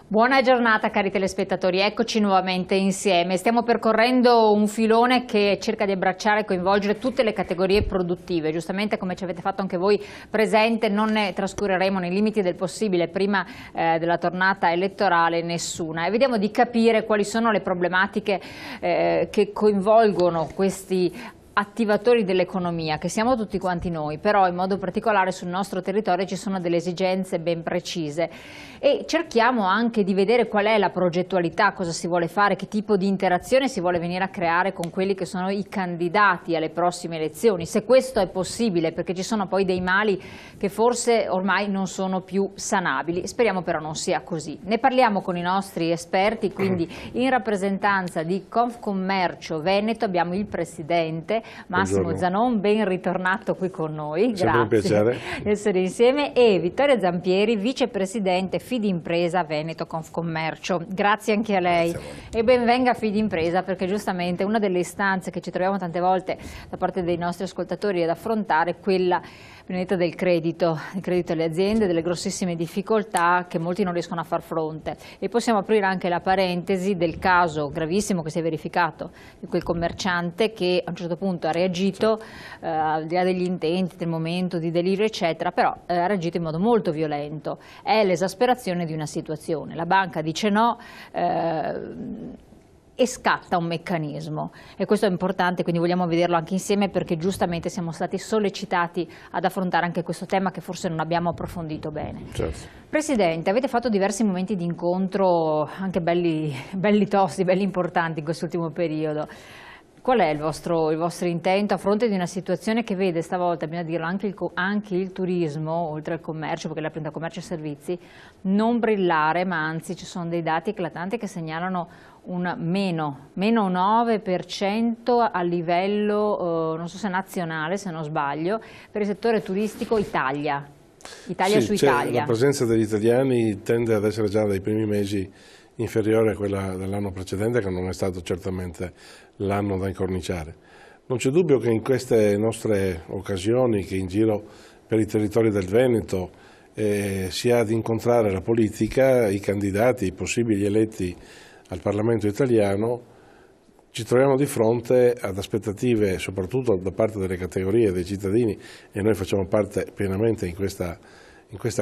Buona giornata cari telespettatori, eccoci nuovamente insieme. Stiamo percorrendo un filone che cerca di abbracciare e coinvolgere tutte le categorie produttive. Giustamente, come ci avete fatto anche voi presente, non ne trascureremo nei limiti del possibile prima della tornata elettorale nessuna. E vediamo di capire quali sono le problematiche che coinvolgono questi attivatori dell'economia, che siamo tutti quanti noi, però in modo particolare sul nostro territorio ci sono delle esigenze ben precise e cerchiamo anche di vedere qual è la progettualità, cosa si vuole fare, che tipo di interazione si vuole venire a creare con quelli che sono i candidati alle prossime elezioni, se questo è possibile, perché ci sono poi dei mali che forse ormai non sono più sanabili, speriamo però non sia così. Ne parliamo con i nostri esperti, quindi in rappresentanza di Confcommercio Veneto abbiamo il presidente Massimo Buongiorno. Zanon, ben ritornato qui con noi, Sempre un grazie piacere di essere insieme, e Vittorio Zampieri, vicepresidente Fidimpresa Veneto Confcommercio, grazie anche a lei. Grazie a voi. E ben venga Fidimpresa, perché giustamente una delle istanze che ci troviamo tante volte da parte dei nostri ascoltatori ad affrontare è quella del credito alle aziende, delle grossissime difficoltà che molti non riescono a far fronte. E possiamo aprire anche la parentesi del caso gravissimo che si è verificato di quel commerciante che a un certo punto ha reagito, al di là degli intenti, del momento di delirio eccetera, però ha reagito in modo molto violento. È l'esasperazione di una situazione. La banca dice no, e scatta un meccanismo, e questo è importante, quindi vogliamo vederlo anche insieme, perché giustamente siamo stati sollecitati ad affrontare anche questo tema che forse non abbiamo approfondito bene. Certo. Presidente, avete fatto diversi momenti di incontro anche belli tosti, belli importanti in quest'ultimo periodo. Qual è il vostro intento a fronte di una situazione che vede stavolta, bisogna dirlo, anche il turismo, oltre al commercio, perché la prima commercio e servizi, non brillare, ma anzi ci sono dei dati eclatanti che segnalano un meno 9% a livello, non so se nazionale, se non sbaglio, per il settore turistico Italia Sì, su Italia. la presenza degli italiani tende ad essere già dai primi mesi inferiore a quella dell'anno precedente, che non è stato certamente l'anno da incorniciare. Non c'è dubbio che in queste nostre occasioni, che in giro per i territori del Veneto si ha ad incontrare la politica, i candidati, i possibili eletti al Parlamento italiano, ci troviamo di fronte ad aspettative soprattutto da parte delle categorie dei cittadini, e noi facciamo parte pienamente in questa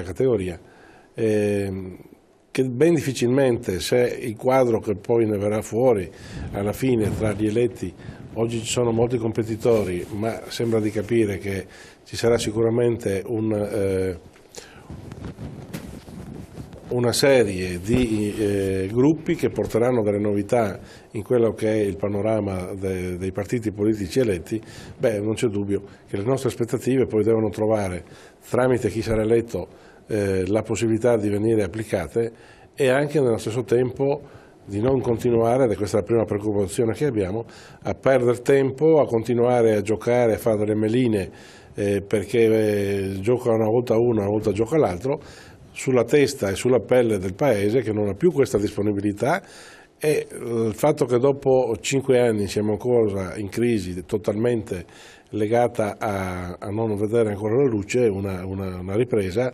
categoria, che ben difficilmente, se il quadro che poi ne verrà fuori alla fine tra gli eletti, oggi ci sono molti competitori, ma sembra di capire che ci sarà sicuramente una serie di gruppi che porteranno delle novità in quello che è il panorama dei partiti politici eletti. Non c'è dubbio che le nostre aspettative poi devono trovare, tramite chi sarà eletto, la possibilità di venire applicate, e anche nello stesso tempo di non continuare, ed è questa la prima preoccupazione che abbiamo, a perdere tempo, a continuare a giocare, a fare delle meline perché gioca una volta uno, una volta gioca l'altro, sulla testa e sulla pelle del Paese, che non ha più questa disponibilità, e il fatto che dopo 5 anni siamo ancora in crisi totalmente legata a non vedere ancora la luce, una ripresa.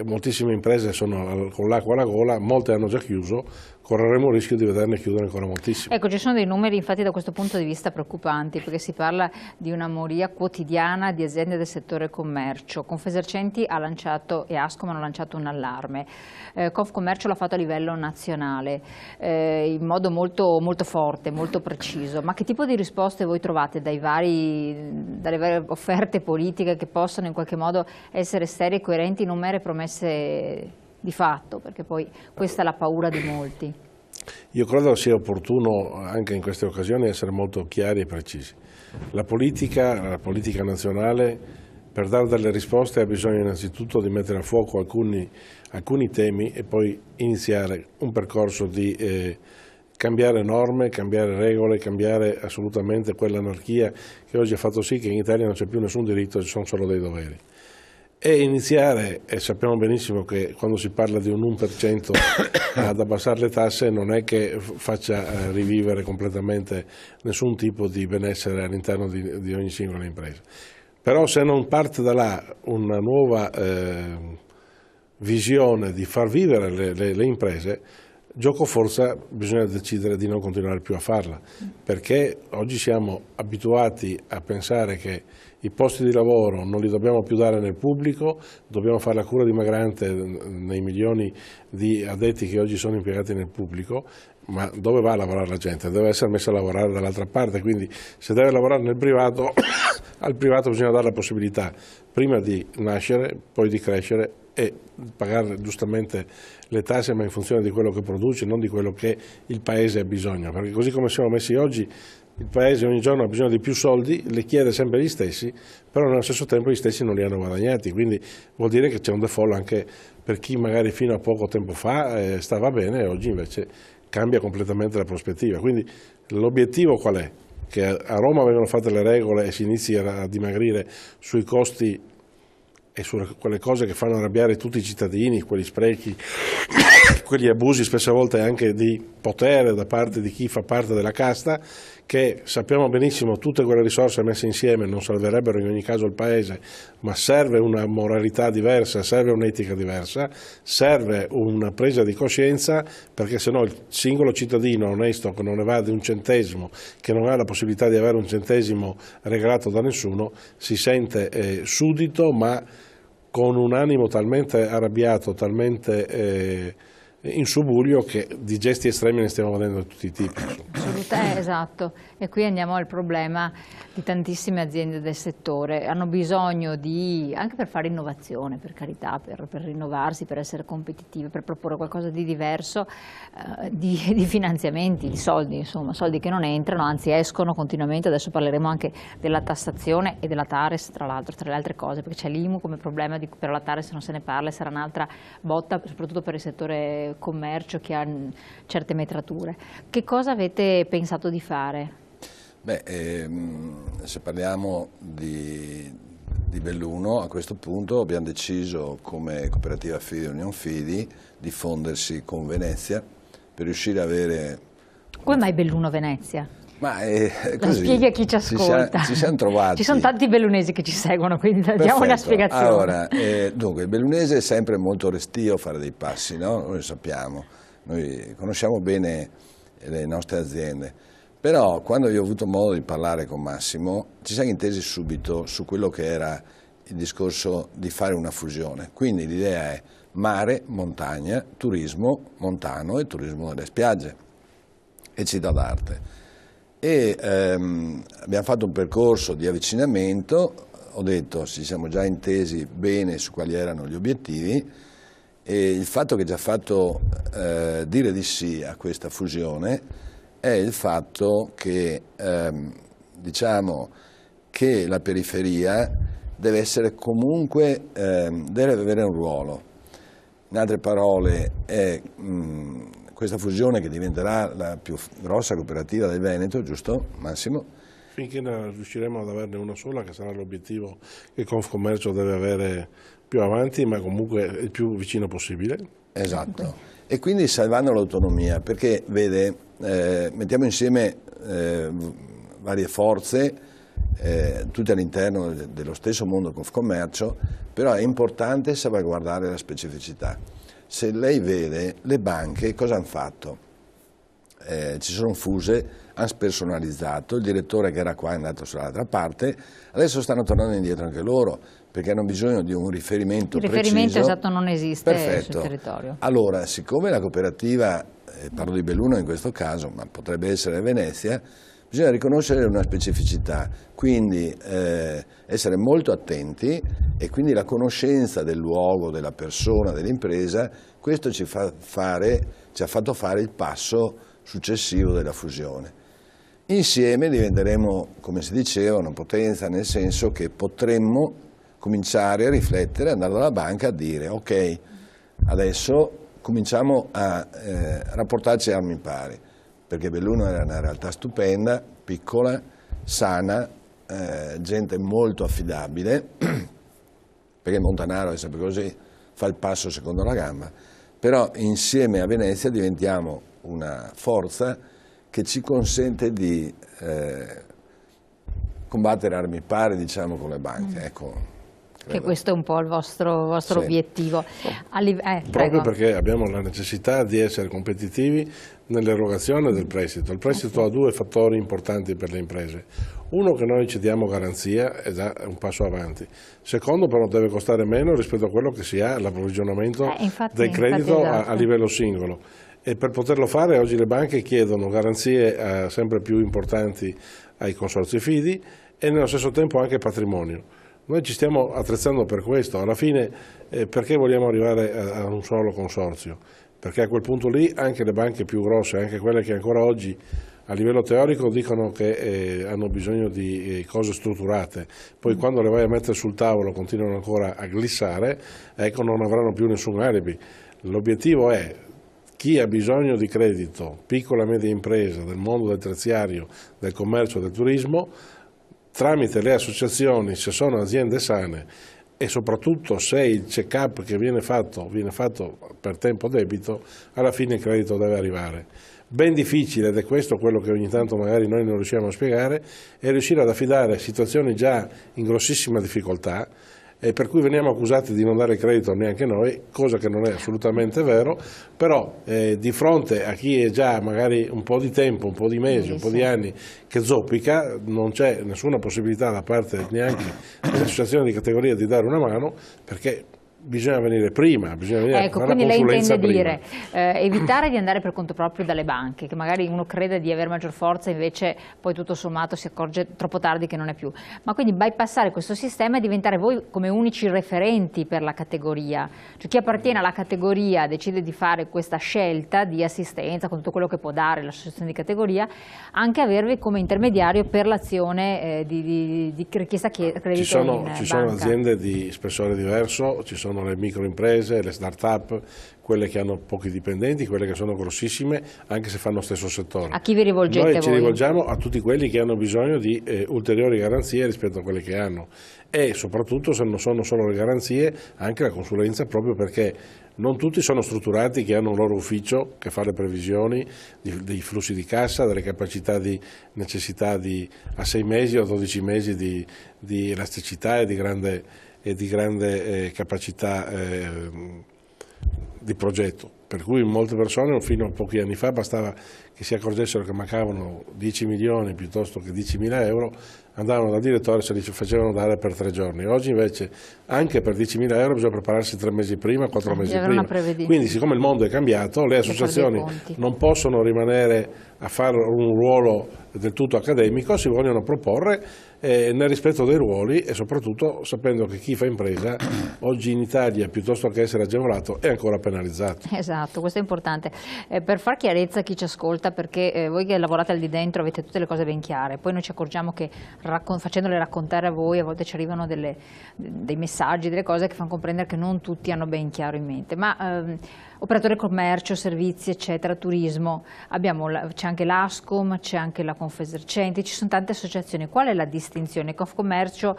Moltissime imprese sono con l'acqua alla gola, molte hanno già chiuso, correremo il rischio di vederne chiudere ancora moltissime. Ecco, ci sono dei numeri infatti da questo punto di vista preoccupanti, perché si parla di una moria quotidiana di aziende del settore commercio. Confesercenti ha lanciato e Ascom hanno lanciato un allarme, Confcommercio l'ha fatto a livello nazionale in modo molto, molto forte, molto preciso. Ma che tipo di risposte voi trovate dalle varie offerte politiche che possono in qualche modo essere serie e coerenti, non mere promesse di fatto, perché poi questa è la paura di molti? Io credo sia opportuno anche in queste occasioni essere molto chiari e precisi. La politica nazionale, per dare delle risposte, ha bisogno innanzitutto di mettere a fuoco alcuni temi e poi iniziare un percorso di cambiare norme, cambiare regole, cambiare assolutamente quell'anarchia che oggi ha fatto sì che in Italia non c'è più nessun diritto, ci sono solo dei doveri. E iniziare, e sappiamo benissimo che quando si parla di un 1% ad abbassare le tasse non è che faccia rivivere completamente nessun tipo di benessere all'interno di ogni singola impresa. Però se non parte da là una nuova visione di far vivere le imprese, gioco forza bisogna decidere di non continuare più a farla, perché oggi siamo abituati a pensare che i posti di lavoro non li dobbiamo più dare nel pubblico, dobbiamo fare la cura dimagrante nei milioni di addetti che oggi sono impiegati nel pubblico, ma dove va a lavorare la gente? Deve essere messa a lavorare dall'altra parte, quindi se deve lavorare nel privato, al privato bisogna dare la possibilità prima di nascere, poi di crescere e pagare giustamente le tasse, ma in funzione di quello che produce, non di quello che il Paese ha bisogno, perché così come siamo messi oggi il Paese ogni giorno ha bisogno di più soldi, le chiede sempre gli stessi, però nello stesso tempo gli stessi non li hanno guadagnati, quindi vuol dire che c'è un default anche per chi magari fino a poco tempo fa stava bene e oggi invece cambia completamente la prospettiva. Quindi l'obiettivo qual è? Che a Roma vengono fatte le regole e si inizi a dimagrire sui costi e su quelle cose che fanno arrabbiare tutti i cittadini, quegli sprechi, quegli abusi spesso a volte anche di potere da parte di chi fa parte della casta, che sappiamo benissimo tutte quelle risorse messe insieme non salverebbero in ogni caso il Paese, ma serve una moralità diversa, serve un'etica diversa, serve una presa di coscienza, perché sennò il singolo cittadino onesto che non ne va di un centesimo, che non ha la possibilità di avere un centesimo regalato da nessuno, si sente suddito, ma con un animo talmente arrabbiato, talmente in subbuglio, che di gesti estremi ne stiamo vedendo di tutti i tipi. Esatto, e qui andiamo al problema di tantissime aziende del settore. Hanno bisogno di, anche per fare innovazione, per carità, per rinnovarsi, per essere competitive, per proporre qualcosa di diverso, di finanziamenti, di soldi, insomma, soldi che non entrano, anzi escono continuamente. Adesso parleremo anche della tassazione e della TARES, tra l'altro, tra le altre cose, perché c'è l'IMU come problema, per la TARES non se ne parla e sarà un'altra botta, soprattutto per il settore commercio che ha certe metrature. Che cosa avete pensato di fare? Beh, se parliamo di Belluno, a questo punto abbiamo deciso come cooperativa Fidi Union Fidi di fondersi con Venezia per riuscire a avere... Come mai Belluno Venezia? Ma così, spieghi a chi ci ascolta. Ci siamo trovati. Ci sono tanti bellunesi che ci seguono, quindi diamo una spiegazione. Allora, dunque, il bellunese è sempre molto restio a fare dei passi, no? Noi lo sappiamo, noi conosciamo bene le nostre aziende, però quando io ho avuto modo di parlare con Massimo ci siamo intesi subito su quello che era il discorso di fare una fusione. Quindi l'idea è mare, montagna, turismo montano e turismo delle spiagge e città d'arte. E abbiamo fatto un percorso di avvicinamento, ho detto ci siamo già intesi bene su quali erano gli obiettivi, e il fatto che ci ha fatto dire di sì a questa fusione è il fatto che diciamo che la periferia deve essere comunque, deve avere un ruolo. In altre parole è questa fusione che diventerà la più grossa cooperativa del Veneto, giusto Massimo? Finché riusciremo ad averne una sola, che sarà l'obiettivo che Confcommercio deve avere più avanti, ma comunque il più vicino possibile. Esatto, e quindi salvando l'autonomia, perché vede, mettiamo insieme varie forze, tutte all'interno dello stesso mondo Confcommercio, però è importante salvaguardare la specificità. Se lei vede, le banche cosa hanno fatto? Ci sono fuse, hanno spersonalizzato, il direttore che era qua è andato sull'altra parte, adesso stanno tornando indietro anche loro, perché hanno bisogno di un riferimento preciso. Il riferimento esatto non esiste. Perfetto. Sul territorio. Allora, siccome la cooperativa, parlo di Belluno in questo caso, ma potrebbe essere Venezia, bisogna riconoscere una specificità, quindi essere molto attenti, e quindi la conoscenza del luogo, della persona, dell'impresa, questo ci ha fatto fare il passo successivo della fusione. Insieme diventeremo, come si diceva, una potenza, nel senso che potremmo cominciare a riflettere, andare dalla banca a dire ok, adesso cominciamo a rapportarci a armi pari, perché Belluno era una realtà stupenda, piccola, sana, gente molto affidabile, perché Montanaro è sempre così, fa il passo secondo la gamba, però insieme a Venezia diventiamo una forza che ci consente di combattere armi pari, diciamo, con le banche. Ecco, Che questo è un po' il vostro Sì. obiettivo. Proprio Prego. perché abbiamo la necessità di essere competitivi nell'erogazione del prestito. Il prestito ha due fattori importanti per le imprese. Uno, che noi ci diamo garanzia, è già un passo avanti. Secondo, però deve costare meno rispetto a quello che si ha l'approvvigionamento del credito esatto. a livello singolo. E per poterlo fare oggi le banche chiedono garanzie sempre più importanti ai consorzi fidi e nello stesso tempo anche patrimonio. Noi ci stiamo attrezzando per questo. Alla fine perché vogliamo arrivare a un solo consorzio? Perché a quel punto lì anche le banche più grosse, anche quelle che ancora oggi a livello teorico dicono che hanno bisogno di cose strutturate, poi quando le vai a mettere sul tavolo continuano ancora a glissare, ecco, non avranno più nessun alibi. L'obiettivo è chi ha bisogno di credito, piccola e media impresa, del mondo del terziario, del commercio, del turismo, tramite le associazioni, se sono aziende sane e soprattutto se il check-up che viene fatto per tempo debito, alla fine il credito deve arrivare. Ben difficile, ed è questo quello che ogni tanto magari noi non riusciamo a spiegare, è riuscire ad affidare situazioni già in grossissima difficoltà, e per cui veniamo accusati di non dare credito neanche noi, cosa che non è assolutamente vero, però di fronte a chi è già magari un po' di tempo, un po' di mesi, un po' di anni che zoppica, non c'è nessuna possibilità da parte neanche delle associazioni di categoria di dare una mano, perché bisogna venire prima, bisogna venire a fare quindi la lei consulenza intende prima. dire evitare di andare per conto proprio dalle banche, che magari uno crede di avere maggior forza, invece poi tutto sommato si accorge troppo tardi che non è più. Ma quindi bypassare questo sistema e diventare voi come unici referenti per la categoria. Cioè chi appartiene alla categoria decide di fare questa scelta di assistenza con tutto quello che può dare l'associazione di categoria, anche avervi come intermediario per l'azione di richiesta credito Ci sono banca. aziende di spessore diverso, ci sono le microimprese, le start-up, quelle che hanno pochi dipendenti, quelle che sono grossissime, anche se fanno lo stesso settore. A chi vi rivolgete Noi ci voi? rivolgiamo a tutti quelli che hanno bisogno di ulteriori garanzie rispetto a quelle che hanno, e soprattutto, se non sono solo le garanzie, anche la consulenza, proprio perché non tutti sono strutturati, che hanno un loro ufficio che fa le previsioni dei flussi di cassa, delle capacità di necessità a 6 mesi o 12 mesi di elasticità e di grande capacità di progetto, per cui molte persone fino a pochi anni fa bastava che si accorgessero che mancavano 10 milioni piuttosto che 10.000 euro, andavano dal direttore e se li facevano dare per 3 giorni. Oggi invece anche per 10.000 euro bisogna prepararsi 3 mesi prima, 4 mesi prima. Quindi siccome il mondo è cambiato, le associazioni non possono rimanere a fare un ruolo del tutto accademico, si vogliono proporre nel rispetto dei ruoli e soprattutto sapendo che chi fa impresa oggi in Italia, piuttosto che essere agevolato, è ancora penalizzato. Esatto, questo è importante. Per far chiarezza a chi ci ascolta, perché voi che lavorate al di dentro avete tutte le cose ben chiare, poi noi ci accorgiamo che facendole raccontare a voi a volte ci arrivano dei messaggi, delle cose che fanno comprendere che non tutti hanno ben chiaro in mente. Ma operatore commercio, servizi, eccetera, turismo, c'è anche l'Ascom, c'è anche la Confesercenti, ci sono tante associazioni. Qual è la distinzione? Confcommercio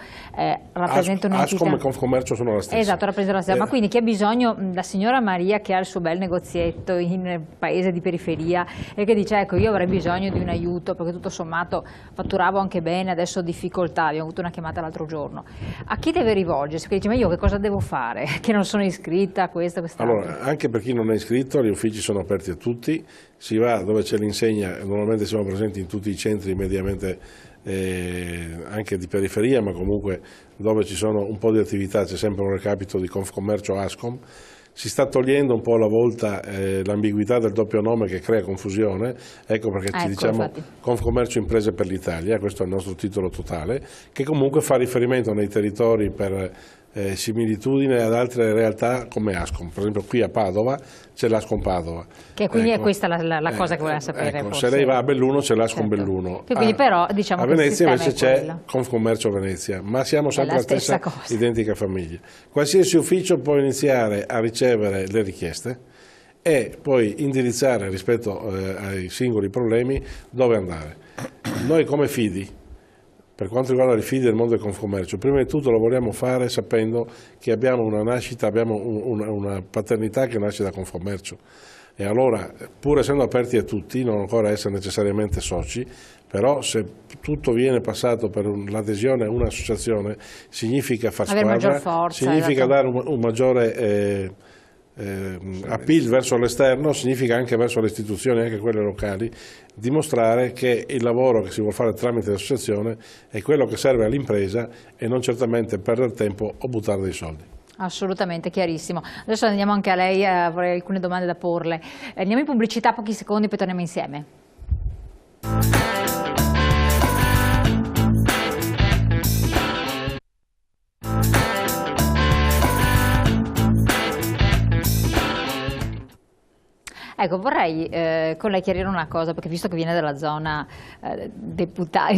rappresenta un'entità... Ascom e Confcommercio sono la stessa. Esatto, rappresentano la stessa. Ma quindi chi ha bisogno, la signora Maria che ha il suo bel negozietto in paese di periferia e che dice ecco io avrei bisogno di un aiuto perché tutto sommato fatturavo anche bene, adesso ho difficoltà, abbiamo avuto una chiamata l'altro giorno. A chi deve rivolgersi? Perché dice ma io che cosa devo fare? Che non sono iscritta a questo, quest'altro. Allora, anche per chi non è iscritto, gli uffici sono aperti a tutti, si va dove c'è l'insegna, normalmente siamo presenti in tutti i centri mediamente anche di periferia, ma comunque dove ci sono un po' di attività c'è sempre un recapito di Confcommercio Ascom. Si sta togliendo un po' alla volta l'ambiguità del doppio nome che crea confusione, ecco perché ci diciamo infatti. Confcommercio Imprese per l'Italia, questo è il nostro titolo totale, che comunque fa riferimento nei territori per similitudine ad altre realtà come Ascom. Per esempio qui a Padova c'è l'Ascom Padova. Che quindi è questa la cosa che voleva sapere. Ecco, se lei va a Belluno c'è l'Ascom certo. Belluno. Quindi però diciamo a che Venezia il invece c'è Confcommercio Venezia, ma siamo sempre la stessa cosa. identica famiglia. Qualsiasi ufficio può iniziare a ricevere le richieste e poi indirizzare rispetto ai singoli problemi dove andare. Noi come Fidi, per quanto riguarda i fidi del mondo del Confcommercio, prima di tutto lo vogliamo fare sapendo che abbiamo una nascita, abbiamo una paternità che nasce da Confcommercio. E allora, pur essendo aperti a tutti, non ancora essere necessariamente soci, però se tutto viene passato per l'adesione a un'associazione significa far squadra, significa dare un maggiore appeal verso l'esterno, significa anche verso le istituzioni, anche quelle locali, dimostrare che il lavoro che si vuole fare tramite l'associazione è quello che serve all'impresa e non certamente perdere tempo o buttare dei soldi. Assolutamente, chiarissimo. Adesso andiamo anche a lei, avrei alcune domande da porle. Andiamo in pubblicità, pochi secondi, poi torniamo insieme. Ecco, vorrei con lei chiarire una cosa, perché visto che viene dalla zona deputata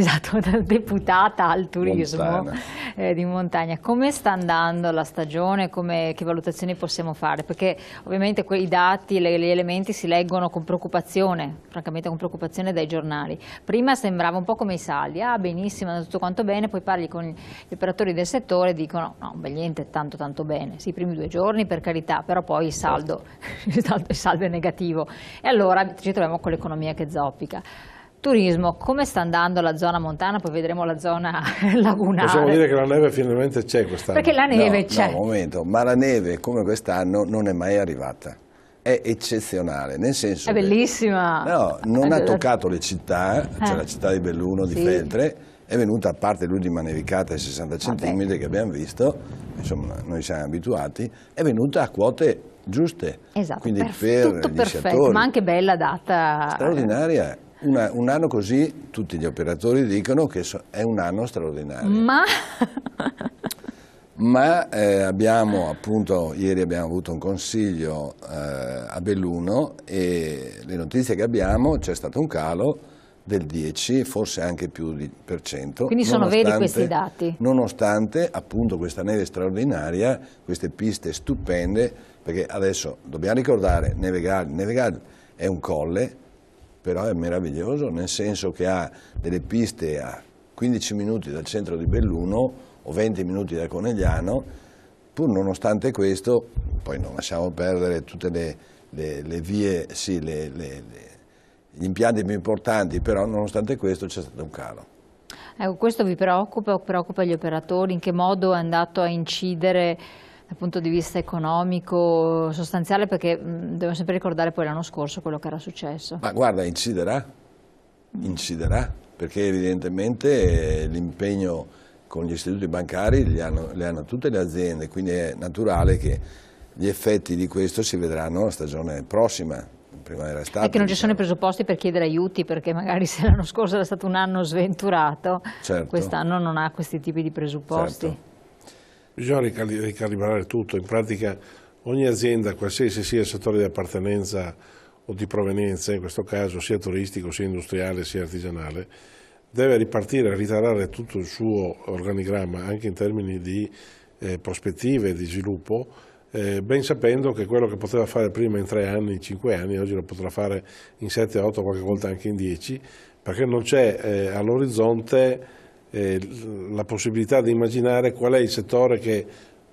al turismo di montagna, come sta andando la stagione, che valutazioni possiamo fare? Perché ovviamente quei dati, gli elementi si leggono con preoccupazione, francamente con preoccupazione dai giornali. Prima sembrava un po' come i saldi, benissimo, è tutto quanto bene, poi parli con gli operatori del settore e dicono no, beh, niente tanto bene, sì, i primi 2 giorni per carità, però poi il saldo è negativo. E allora ci troviamo con l'economia che zoppica. Turismo, come sta andando la zona montana? Poi vedremo la zona lagunare. Possiamo dire che la neve finalmente c'è quest'anno. Perché la neve c'è. No, un momento, ma la neve come quest'anno non è mai arrivata. È eccezionale, nel senso è bellissima. No, non ha toccato le città, cioè la città di Belluno, di Feltre, è venuta, a parte l'ultima nevicata ai 60 centimetri che abbiamo visto, insomma noi siamo abituati, è venuta a quote giuste, esatto, quindi tutto per gli perfetto, sciatori. ma anche bella data. Straordinaria, un anno così tutti gli operatori dicono che è un anno straordinario. Ma abbiamo appunto, ieri abbiamo avuto un consiglio a Belluno e le notizie che abbiamo, c'è stato un calo del 10, forse anche più di %. Quindi sono veri questi dati? Nonostante appunto questa neve straordinaria, queste piste stupende, perché adesso dobbiamo ricordare Nevegal è un colle, però è meraviglioso, nel senso che ha delle piste a 15 minuti dal centro di Belluno o 20 minuti da Conegliano, pur nonostante questo, poi non lasciamo perdere tutte le vie, sì, gli impianti più importanti, però nonostante questo c'è stato un calo. Questo vi preoccupa gli operatori? In che modo è andato a incidere dal punto di vista economico sostanziale? Perché devo sempre ricordare poi l'anno scorso quello che era successo. Ma guarda, inciderà, perché evidentemente l'impegno con gli istituti bancari le hanno tutte le aziende, quindi è naturale che gli effetti di questo si vedranno la stagione prossima. È che non ci sono i presupposti per chiedere aiuti, perché magari se l'anno scorso era stato un anno sventurato, quest'anno non ha questi tipi di presupposti. Certo. Bisogna ricalibrare tutto, in pratica ogni azienda, qualsiasi sia il settore di appartenenza o di provenienza, in questo caso sia turistico, sia industriale, sia artigianale, deve ripartire, ritarare tutto il suo organigramma anche in termini di prospettive di sviluppo, ben sapendo che quello che poteva fare prima in 3 anni, in 5 anni, oggi lo potrà fare in 7, 8, qualche volta anche in 10, perché non c'è all'orizzonte la possibilità di immaginare qual è il settore che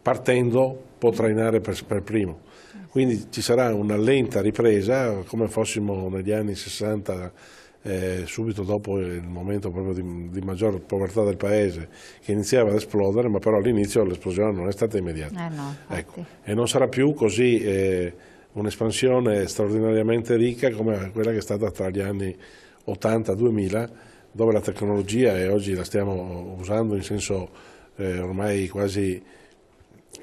partendo può trainare per primo. Quindi ci sarà una lenta ripresa, come fossimo negli anni 60, subito dopo il momento proprio di maggior povertà del paese, che iniziava ad esplodere, ma però all'inizio l'esplosione non è stata immediata. Ecco. E non sarà più così un'espansione straordinariamente ricca come quella che è stata tra gli anni 80-2000, dove la tecnologia, e oggi la stiamo usando in senso ormai quasi,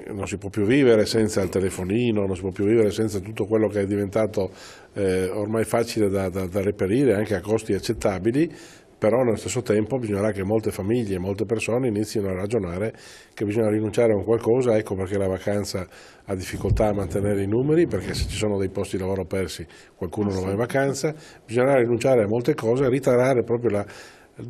non si può più vivere senza il telefonino, non si può più vivere senza tutto quello che è diventato ormai facile da reperire anche a costi accettabili, però nello stesso tempo bisognerà che molte famiglie e molte persone inizino a ragionare che bisogna rinunciare a un qualcosa. Ecco perché la vacanza ha difficoltà a mantenere i numeri, perché se ci sono dei posti di lavoro persi qualcuno non va in vacanza, bisognerà rinunciare a molte cose, ritarare proprio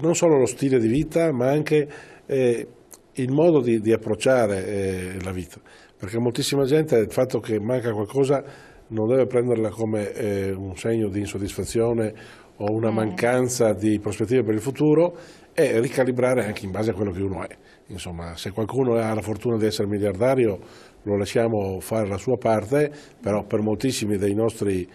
non solo lo stile di vita ma anche il modo di approcciare la vita, perché moltissima gente il fatto che manca qualcosa non deve prenderla come un segno di insoddisfazione o una mancanza di prospettive per il futuro, e ricalibrare anche in base a quello che uno è. Insomma, se qualcuno ha la fortuna di essere miliardario lo lasciamo fare la sua parte, però per moltissimi dei nostri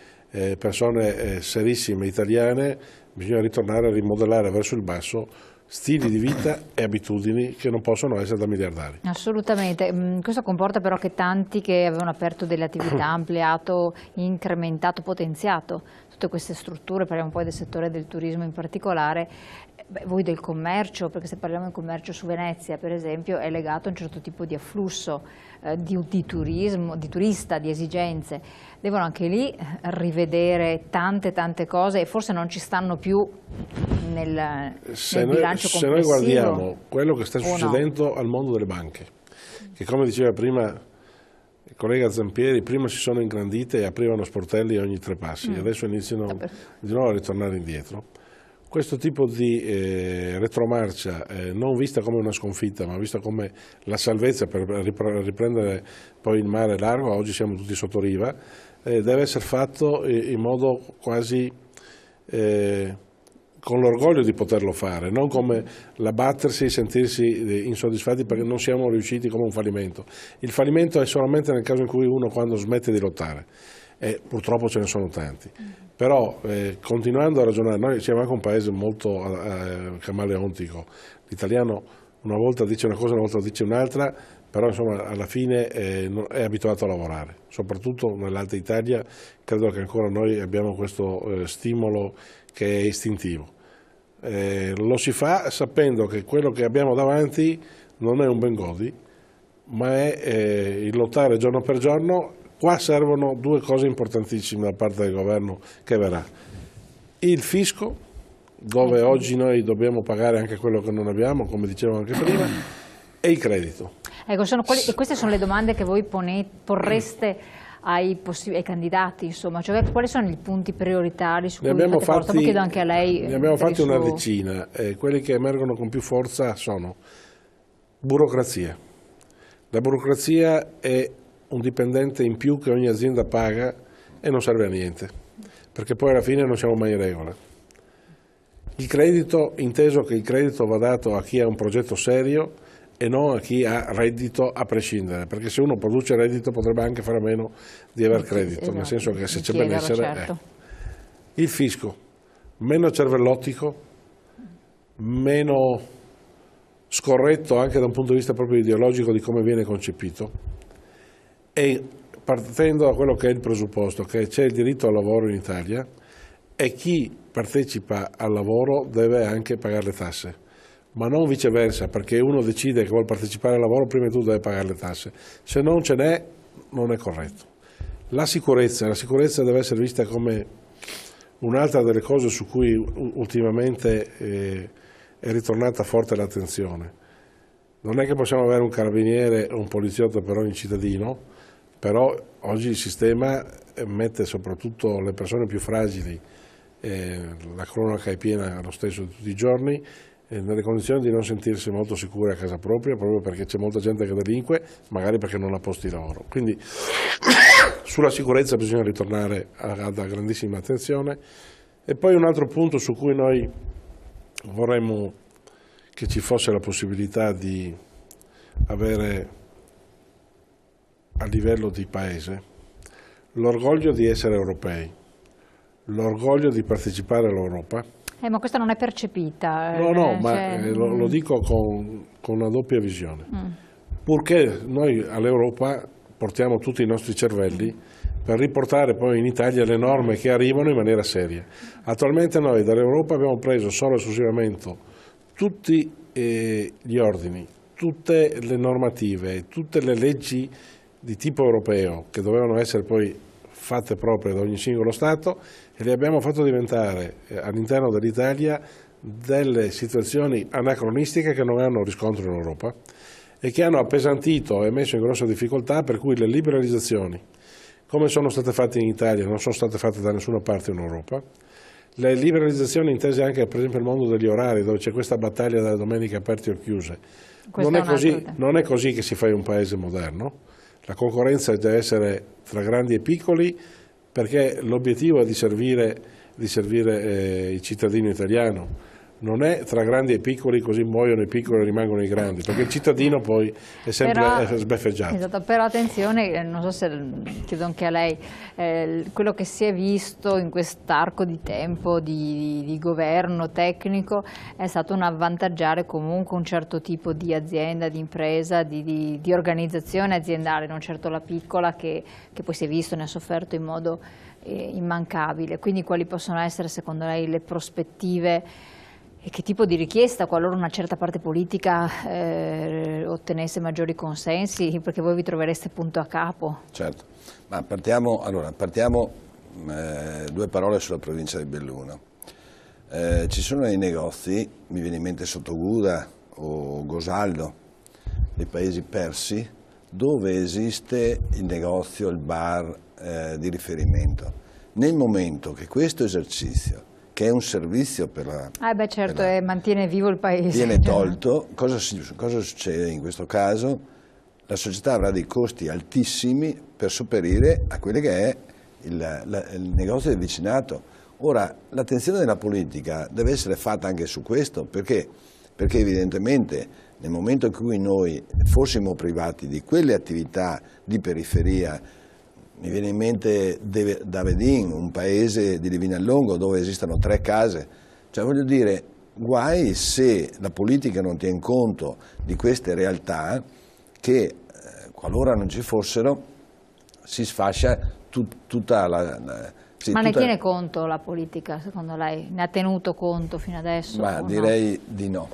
persone serissime italiane bisogna ritornare a rimodellare verso il basso stili di vita e abitudini che non possono essere da miliardari. Assolutamente, questo comporta però che tanti che avevano aperto delle attività, ampliato, incrementato, potenziato tutte queste strutture, parliamo poi del settore del turismo in particolare, voi del commercio, perché se parliamo di commercio su Venezia per esempio è legato a un certo tipo di afflusso di turismo, di turista, di esigenze, devono anche lì rivedere tante cose e forse non ci stanno più nel bilancio complessivo. Se noi guardiamo quello che sta succedendo al mondo delle banche, che come diceva prima il collega Zampieri, prima si sono ingrandite e aprivano sportelli ogni 3 passi, adesso iniziano di nuovo a ritornare indietro. Questo tipo di retromarcia, non vista come una sconfitta, ma vista come la salvezza per riprendere poi il mare largo, oggi siamo tutti sotto riva, deve essere fatto in modo quasi con l'orgoglio di poterlo fare, non come l'abbattersi e sentirsi insoddisfatti perché non siamo riusciti, come un fallimento. Il fallimento è solamente nel caso in cui uno quando smette di lottare, e purtroppo ce ne sono tanti. Però continuando a ragionare, noi siamo anche un paese molto camaleontico, l'italiano una volta dice una cosa, una volta dice un'altra, però insomma alla fine è abituato a lavorare, soprattutto nell'Alta Italia credo che ancora noi abbiamo questo stimolo che è istintivo. Lo si fa sapendo che quello che abbiamo davanti non è un bengodi, ma è il lottare giorno per giorno. Qua servono 2 cose importantissime da parte del governo che verrà. Il fisco, dove oggi noi dobbiamo pagare anche quello che non abbiamo, come dicevo anche prima, e il credito. Ecco, e queste sono le domande che voi porreste ai candidati, insomma, cioè quali sono i punti prioritari su cui fate forza? Lo chiedo anche a lei. Ne abbiamo fatti una decina, quelli che emergono con più forza sono burocrazia. La burocrazia è un dipendente in più che ogni azienda paga e non serve a niente, perché poi alla fine non siamo mai in regola. Il credito, inteso che il credito va dato a chi ha un progetto serio e non a chi ha reddito a prescindere, perché se uno produce reddito potrebbe anche fare a meno di aver credito, nel senso che se c'è benessere... Certo. Il fisco, meno cervellottico, meno scorretto anche da un punto di vista proprio ideologico di come viene concepito, e partendo da quello che è il presupposto che c'è il diritto al lavoro in Italia e chi partecipa al lavoro deve anche pagare le tasse, ma non viceversa, perché uno decide che vuole partecipare al lavoro prima di tutto deve pagare le tasse, se non ce n'è non è corretto. La sicurezza deve essere vista come un'altra delle cose su cui ultimamente è ritornata forte l'attenzione. Non è che possiamo avere un carabiniere o un poliziotto per ogni cittadino, però oggi il sistema mette soprattutto le persone più fragili, la cronaca è piena lo stesso di tutti i giorni, nelle condizioni di non sentirsi molto sicure a casa propria, proprio perché c'è molta gente che delinque, magari perché non ha posti di lavoro. Quindi sulla sicurezza bisogna ritornare a grandissima attenzione. E poi un altro punto su cui noi vorremmo che ci fosse la possibilità di avere a livello di paese l'orgoglio di essere europei, l'orgoglio di partecipare all'Europa. Ma questa non è percepita. Ma lo dico con una doppia visione. Purché noi all'Europa portiamo tutti i nostri cervelli per riportare poi in Italia le norme che arrivano in maniera seria. Attualmente noi dall'Europa abbiamo preso solo e esclusivamente tutti gli ordini, tutte le normative, tutte le leggi di tipo europeo che dovevano essere poi fatte proprie da ogni singolo Stato e le abbiamo fatto diventare all'interno dell'Italia delle situazioni anacronistiche che non hanno riscontro in Europa e che hanno appesantito e messo in grossa difficoltà, per cui le liberalizzazioni, come sono state fatte in Italia, non sono state fatte da nessuna parte in Europa. Le liberalizzazioni intese anche per esempio il mondo degli orari, dove c'è questa battaglia delle domeniche aperte o chiuse. Non è così che si fa in un paese moderno. La concorrenza deve essere tra grandi e piccoli, perché l'obiettivo è di servire il cittadino italiano, non è tra grandi e piccoli così muoiono i piccoli e rimangono i grandi, perché il cittadino poi è sempre sbeffeggiato. Esatto, però attenzione, non so se chiedo anche a lei, quello che si è visto in quest'arco di tempo di governo tecnico è stato un avvantaggiare comunque un certo tipo di azienda, di impresa, di organizzazione aziendale, non certo la piccola che poi si è visto, ne ha sofferto in modo immancabile. Quindi quali possono essere secondo lei le prospettive e che tipo di richiesta, qualora una certa parte politica ottenesse maggiori consensi, perché voi vi trovereste punto a capo? Certo, ma partiamo 2 parole sulla provincia di Belluno. Ci sono dei negozi, mi viene in mente Sottoguda o Gosaldo, dei paesi persi, dove esiste il negozio, il bar di riferimento. Nel momento che questo esercizio, che è un servizio per la... mantiene vivo il paese. Viene tolto, cosa succede in questo caso? La società avrà dei costi altissimi per sopperire a quello che è il negozio del vicinato. Ora, l'attenzione della politica deve essere fatta anche su questo, perché evidentemente nel momento in cui noi fossimo privati di quelle attività di periferia, mi viene in mente Davedin, un paese di Livinallongo dove esistono 3 case, cioè voglio dire, guai se la politica non tiene conto di queste realtà che qualora non ci fossero si sfascia tutta la... Ma ne tiene conto la politica, secondo lei? Ne ha tenuto conto fino adesso? Ma direi di no,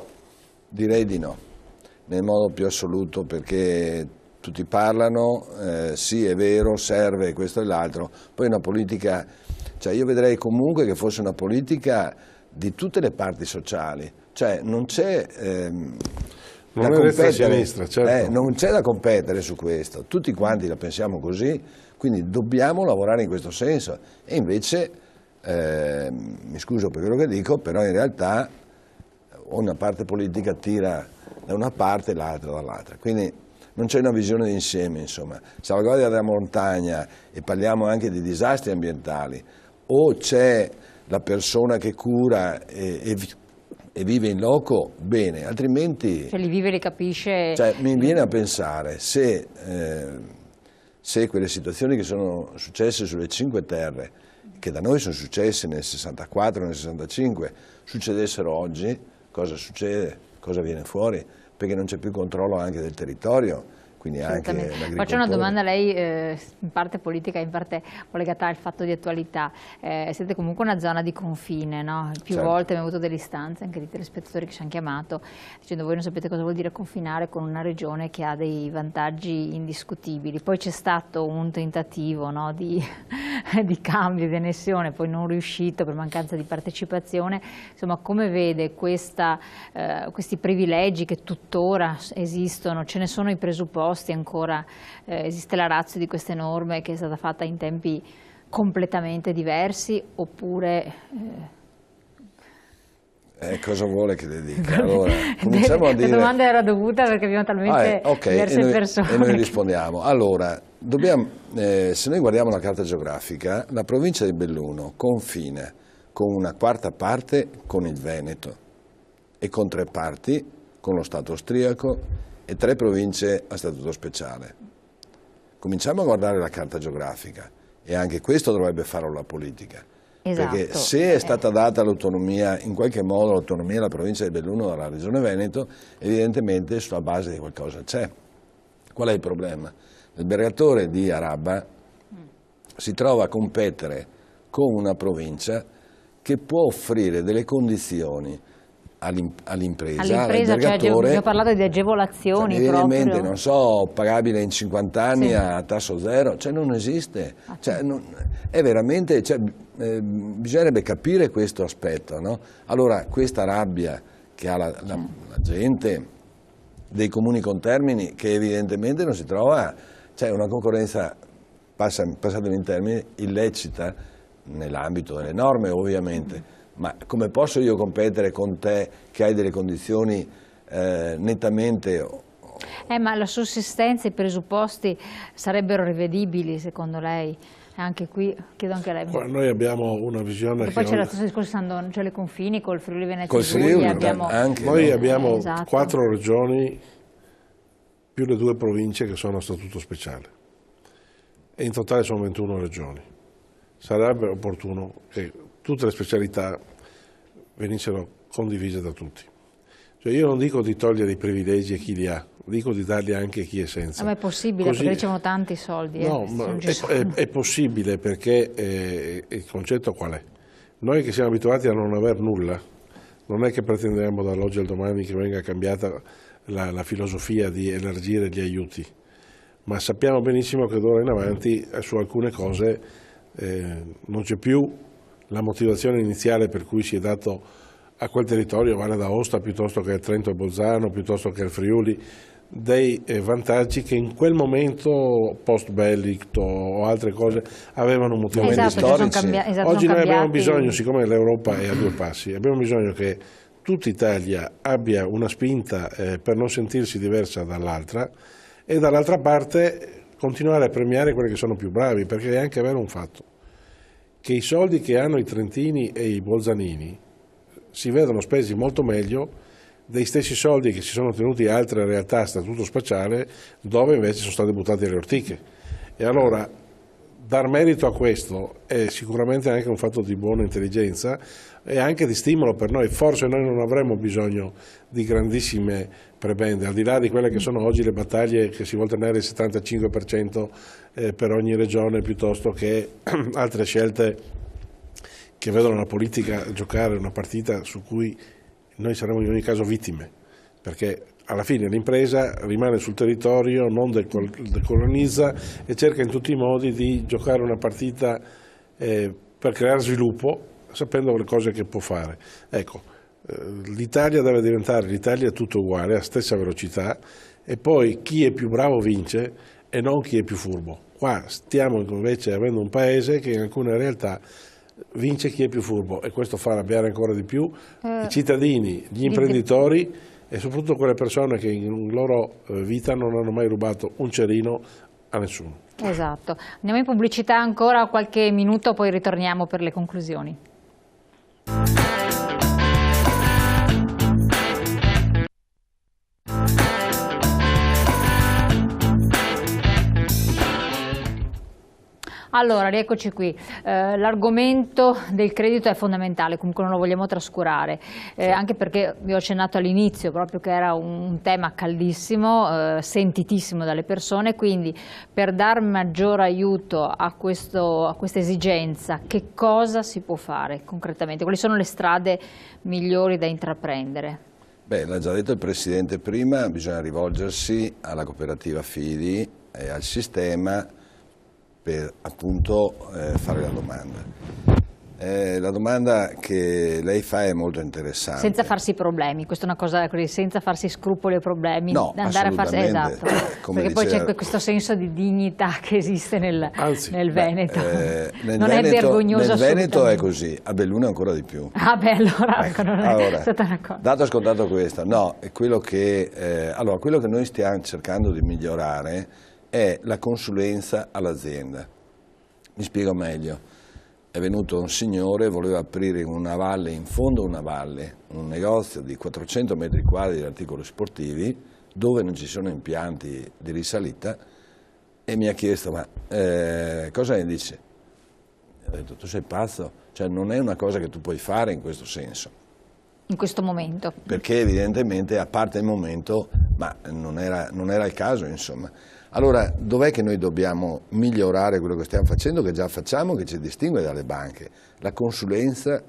nel modo più assoluto, perché tutti parlano, sì è vero, serve questo e l'altro, poi una politica, cioè io vedrei comunque che fosse una politica di tutte le parti sociali, cioè non c'è... non è destra e sinistra, certo. Non c'è da competere su questo, tutti quanti la pensiamo così, quindi dobbiamo lavorare in questo senso e invece, mi scuso per quello che dico, però in realtà una parte politica tira da una parte e l'altra dall'altra, quindi non c'è una visione d'insieme, insomma. Salvaguardia della montagna e parliamo anche di disastri ambientali, o c'è la persona che cura e vive in loco, bene, altrimenti... Cioè li vive e li capisce... Cioè, mi viene a pensare se quelle situazioni che sono successe sulle Cinque Terre, che da noi sono successe nel 64, nel 65, succedessero oggi, cosa succede? Cosa viene fuori? Perché non c'è più controllo anche del territorio, quindi anche l'agricoltore. Faccio una domanda a lei, in parte politica, in parte collegata al fatto di attualità. Siete comunque una zona di confine, no? Più certo. volte abbiamo avuto delle istanze anche di telespettatori che ci hanno chiamato dicendo voi non sapete cosa vuol dire confinare con una regione che ha dei vantaggi indiscutibili. Poi c'è stato un tentativo, no, di cambio, di annessione, poi non riuscito per mancanza di partecipazione. Insomma, come vede questi privilegi che tuttora esistono? Ce ne sono i presupposti? Ancora esiste la ratio di queste norme che è stata fatta in tempi completamente diversi oppure... cosa vuole che le dica? Allora, cominciamo a dire... La domanda era dovuta perché abbiamo talmente diverse persone. E noi rispondiamo. Allora, se noi guardiamo la carta geografica, la provincia di Belluno confina con una quarta parte con il Veneto e con 3 parti con lo Stato austriaco e 3 province a statuto speciale. Cominciamo a guardare la carta geografica e anche questo dovrebbe farlo la politica. Esatto. Perché se è stata data l'autonomia, in qualche modo l'autonomia alla provincia di Belluno dalla regione Veneto, evidentemente sulla base di qualcosa c'è. Qual è il problema? L'albergatore di Arabba si trova a competere con una provincia che può offrire delle condizioni all'impresa, cioè, abbiamo parlato di agevolazioni, cioè, proprio. Evidentemente, non so, pagabile in 50 anni a tasso zero, cioè non esiste, cioè, è veramente, cioè, bisognerebbe capire questo aspetto, no? Allora questa rabbia che ha la gente dei comuni contermini, che evidentemente non si trova, cioè una concorrenza, passatemi in termini, illecita nell'ambito delle norme ovviamente. Ma come posso io competere con te che hai delle condizioni nettamente... Ma la sussistenza, i presupposti sarebbero rivedibili secondo lei? Anche qui chiedo anche a lei. Noi abbiamo una visione e poi c'è lo stesso discorso, c'è le confini col Friuli Venezia Giulia. Noi abbiamo esatto. 4 regioni più le 2 province che sono a statuto speciale e in totale sono 21 regioni. Sarebbe opportuno che tutte le specialità venissero condivise da tutti. Cioè io non dico di togliere i privilegi a chi li ha, dico di darli anche a chi è senza. Ma è possibile, perché ricevono tanti soldi. No, è possibile perché il concetto qual è? Noi che siamo abituati a non aver nulla, non è che pretendiamo dall'oggi al domani che venga cambiata la filosofia di elargire gli aiuti, ma sappiamo benissimo che d'ora in avanti su alcune cose non c'è più la motivazione iniziale per cui si è dato a quel territorio, Valle d'Aosta piuttosto che al Trento e Bolzano, piuttosto che al Friuli, dei vantaggi che in quel momento post bellico o altre cose avevano un motivo storici. Oggi noi abbiamo bisogno, siccome l'Europa è a 2 passi, abbiamo bisogno che tutta Italia abbia una spinta per non sentirsi diversa dall'altra e dall'altra parte continuare a premiare quelli che sono più bravi, perché è anche vero un fatto, che i soldi che hanno i trentini e i bolzanini si vedono spesi molto meglio dei stessi soldi che si sono tenuti altre realtà a statuto speciale dove invece sono state buttate le ortiche. E allora dar merito a questo è sicuramente anche un fatto di buona intelligenza e anche di stimolo per noi. Forse noi non avremmo bisogno di grandissime prebende, al di là di quelle che sono oggi le battaglie che si vuol tenere il 75% per ogni regione, piuttosto che altre scelte che vedono la politica giocare una partita su cui noi saremo in ogni caso vittime, perché alla fine l'impresa rimane sul territorio, non decolonizza e cerca in tutti i modi di giocare una partita per creare sviluppo, sapendo le cose che può fare. Ecco, l'Italia deve diventare l'Italia tutto uguale, a stessa velocità, e poi chi è più bravo vince e non chi è più furbo. Qua stiamo invece avendo un paese che in alcune realtà vince chi è più furbo e questo fa arrabbiare ancora di più i cittadini, gli imprenditori e soprattutto quelle persone che in loro vita non hanno mai rubato un cerino a nessuno. Esatto. Andiamo in pubblicità ancora qualche minuto, poi ritorniamo per le conclusioni. Allora, rieccoci qui. L'argomento del credito è fondamentale, comunque non lo vogliamo trascurare, anche perché vi ho accennato all'inizio proprio che era un tema caldissimo, sentitissimo dalle persone, quindi per dar maggior aiuto a questa esigenza, che cosa si può fare concretamente? Quali sono le strade migliori da intraprendere? Beh, l'ha già detto il Presidente prima, bisogna rivolgersi alla cooperativa Fidi e al sistema per appunto fare la domanda. La domanda che lei fa è molto interessante. Senza farsi problemi, questa è una cosa così, senza farsi scrupoli e problemi. No, andare a farsi, esatto, perché poi c'è questo senso di dignità che esiste nel Veneto. Non è vergognoso. Nel Veneto è così, a Belluno ancora di più. Ah beh, allora non è stata una cosa. Dato scontato questo, no, è quello che noi stiamo cercando di migliorare è la consulenza all'azienda. Mi spiego meglio. È venuto un signore, voleva aprire in una valle, in fondo a una valle, un negozio di 400 metri quadri di articoli sportivi, dove non ci sono impianti di risalita, e mi ha chiesto, ma cosa ne dici? Ho detto, tu sei pazzo? Cioè non è una cosa che tu puoi fare in questo senso. In questo momento. Perché evidentemente, a parte il momento, ma non era il caso, insomma. Allora, dov'è che noi dobbiamo migliorare quello che stiamo facendo, che già facciamo, che ci distingue dalle banche? La consulenza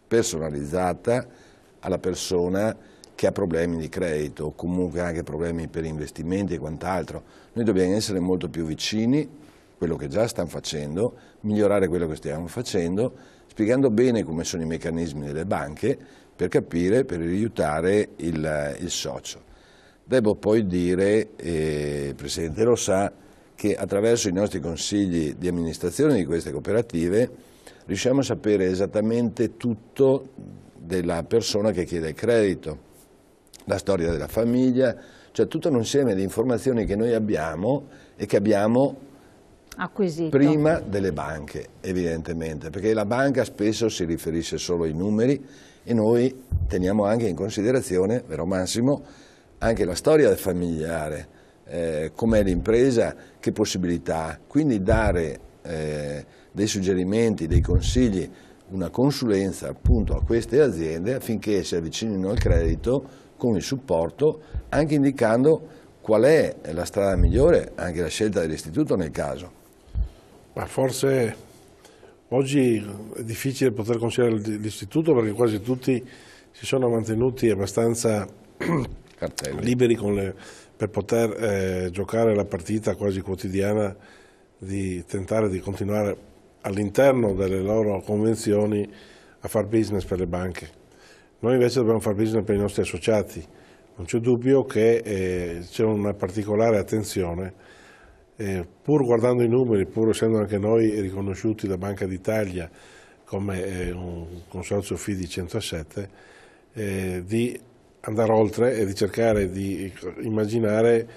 personalizzata alla persona che ha problemi di credito, o comunque anche problemi per investimenti e quant'altro. Noi dobbiamo essere molto più vicini, quello che già stiamo facendo, migliorare quello che stiamo facendo, spiegando bene come sono i meccanismi delle banche, per capire, per aiutare il socio. Devo poi dire, il Presidente lo sa, che attraverso i nostri consigli di amministrazione di queste cooperative riusciamo a sapere esattamente tutto della persona che chiede il credito, la storia della famiglia, cioè tutto un insieme di informazioni che noi abbiamo e che abbiamo acquisito. Prima delle banche, evidentemente, perché la banca spesso si riferisce solo ai numeri e noi teniamo anche in considerazione, vero Massimo, anche la storia familiare, com'è l'impresa, che possibilità ha. Quindi dare dei suggerimenti, dei consigli, una consulenza appunto a queste aziende affinché si avvicinino al credito con il supporto, anche indicando qual è la strada migliore, anche la scelta dell'istituto nel caso. Ma forse oggi è difficile poter considerare l'istituto perché quasi tutti si sono mantenuti abbastanza liberi per poter giocare la partita quasi quotidiana di tentare di continuare all'interno delle loro convenzioni a far business per le banche. Noi invece dobbiamo fare business per i nostri associati. Non c'è dubbio che c'è una particolare attenzione, pur guardando i numeri, pur essendo anche noi riconosciuti da Banca d'Italia come un consorzio FIDI 107, di andare oltre e di cercare di immaginare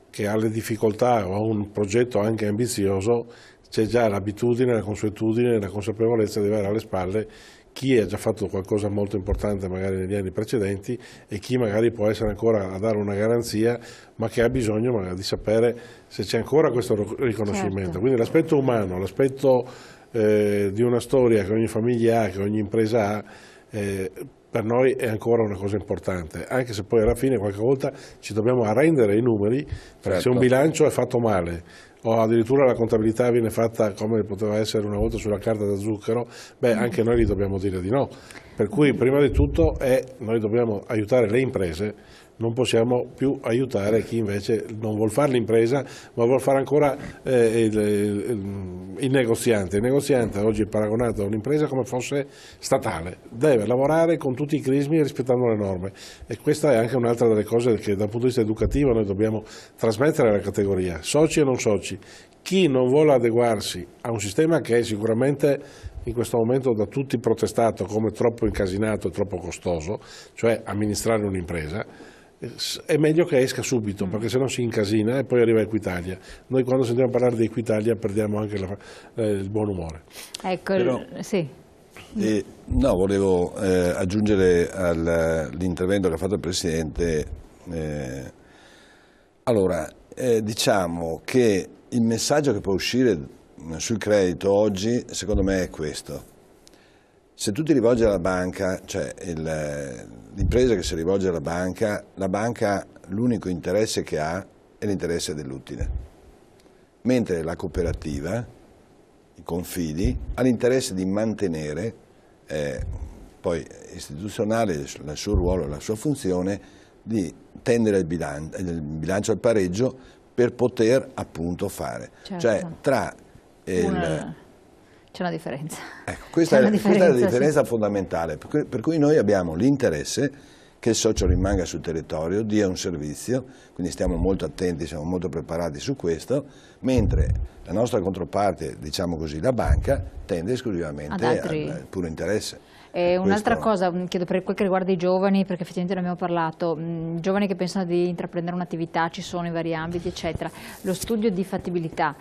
che alle difficoltà o a un progetto anche ambizioso c'è già l'abitudine, la consuetudine, la consapevolezza di avere alle spalle chi ha già fatto qualcosa molto importante magari negli anni precedenti e chi magari può essere ancora a dare una garanzia ma che ha bisogno magari di sapere se c'è ancora questo riconoscimento. Certo. Quindi l'aspetto umano, l'aspetto di una storia che ogni famiglia ha, che ogni impresa ha, per noi è ancora una cosa importante, anche se poi alla fine qualche volta ci dobbiamo arrendere ai numeri, perché se un bilancio è fatto male o addirittura la contabilità viene fatta come poteva essere una volta sulla carta da zucchero, beh anche noi gli dobbiamo dire di no. Per cui prima di tutto noi dobbiamo aiutare le imprese, non possiamo più aiutare chi invece non vuol fare l'impresa ma vuol fare ancora il negoziante. Il negoziante oggi è paragonato a un'impresa come fosse statale, deve lavorare con tutti i crismi rispettando le norme e questa è anche un'altra delle cose che dal punto di vista educativo noi dobbiamo trasmettere alla categoria, soci e non soci. Chi non vuole adeguarsi a un sistema che è sicuramente in questo momento da tutti protestato come troppo incasinato e troppo costoso, cioè amministrare un'impresa, è meglio che esca subito perché se no si incasina e poi arriva Equitalia. Noi quando sentiamo parlare di Equitalia perdiamo anche il buon umore. Ecco, però, sì. no, volevo aggiungere all'intervento che ha fatto il Presidente. Allora, diciamo che il messaggio che può uscire sul credito oggi secondo me è questo. Se tu ti rivolgi alla banca, cioè l'impresa che si rivolge alla banca l'unico interesse che ha è l'interesse dell'utile, mentre la cooperativa, i confidi, ha l'interesse di mantenere, poi istituzionale, il suo ruolo, la sua funzione, di tendere il bilancio al pareggio per poter appunto fare. Certo. Cioè tra c'è una differenza. Ecco, questa è la differenza fondamentale, per cui noi abbiamo l'interesse che il socio rimanga sul territorio, dia un servizio, quindi stiamo molto attenti, siamo molto preparati su questo, mentre la nostra controparte, diciamo così, la banca, tende esclusivamente al puro interesse. Un'altra cosa, chiedo per quel che riguarda i giovani, perché effettivamente ne abbiamo parlato, giovani che pensano di intraprendere un'attività, ci sono in vari ambiti eccetera, lo studio di fattibilità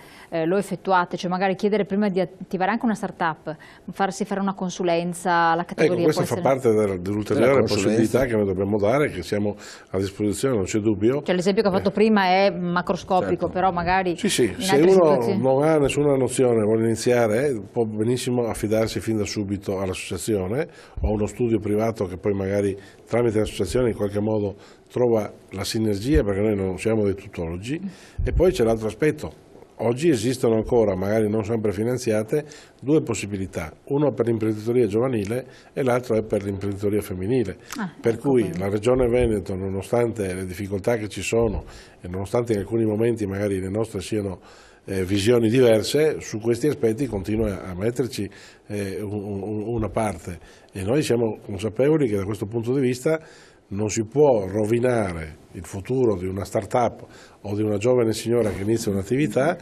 lo effettuate, cioè magari chiedere prima di attivare anche una start-up, farsi fare una consulenza alla categoria? Ecco, questa fa parte dell'ulteriore possibilità che noi dobbiamo dare, che siamo a disposizione, non c'è dubbio. Cioè l'esempio che ha fatto prima è macroscopico, certo. Però magari sì, se uno non ha nessuna nozione, vuole iniziare, può benissimo affidarsi fin da subito all'associazione o a uno studio privato che poi magari tramite l'associazione in qualche modo trova la sinergia, perché noi non siamo dei tutologi. E poi c'è l'altro aspetto. Oggi esistono ancora, magari non sempre finanziate, due possibilità, uno per l'imprenditoria giovanile e l'altro è per l'imprenditoria femminile, per cui la Regione Veneto, nonostante le difficoltà che ci sono e nonostante in alcuni momenti magari le nostre siano visioni diverse, su questi aspetti continua a metterci una parte e noi siamo consapevoli che da questo punto di vista non si può rovinare il futuro di una start-up o di una giovane signora che inizia un'attività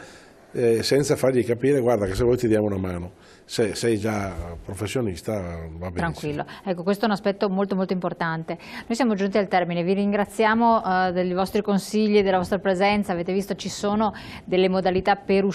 senza fargli capire, guarda che se vuoi ti diamo una mano. se sei già professionista va benissimo. Tranquillo, ecco, questo è un aspetto molto molto importante. Noi siamo giunti al termine, vi ringraziamo dei vostri consigli, della vostra presenza. Avete visto, ci sono delle modalità per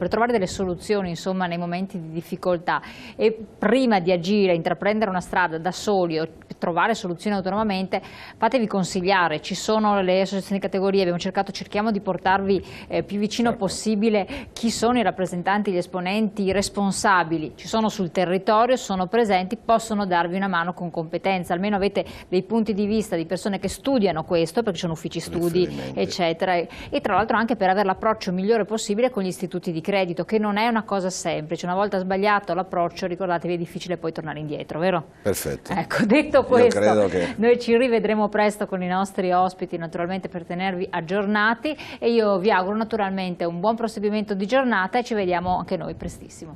trovare delle soluzioni, insomma, nei momenti di difficoltà, e prima di agire, intraprendere una strada da soli o trovare soluzioni autonomamente, fatevi consigliare. Ci sono le associazioni di categoria, cerchiamo di portarvi più vicino possibile chi sono i rappresentanti, gli esponenti, i responsabili. Ci sono sul territorio, sono presenti, possono darvi una mano con competenza, almeno avete dei punti di vista di persone che studiano questo, perché ci sono uffici studi eccetera, e tra l'altro anche per avere l'approccio migliore possibile con gli istituti di credito, che non è una cosa semplice. Una volta sbagliato l'approccio, ricordatevi, è difficile poi tornare indietro, vero? Perfetto. Ecco, detto questo, che... noi ci rivedremo presto con i nostri ospiti, naturalmente, per tenervi aggiornati, e io vi auguro naturalmente un buon proseguimento di giornata e ci vediamo anche noi prestissimo.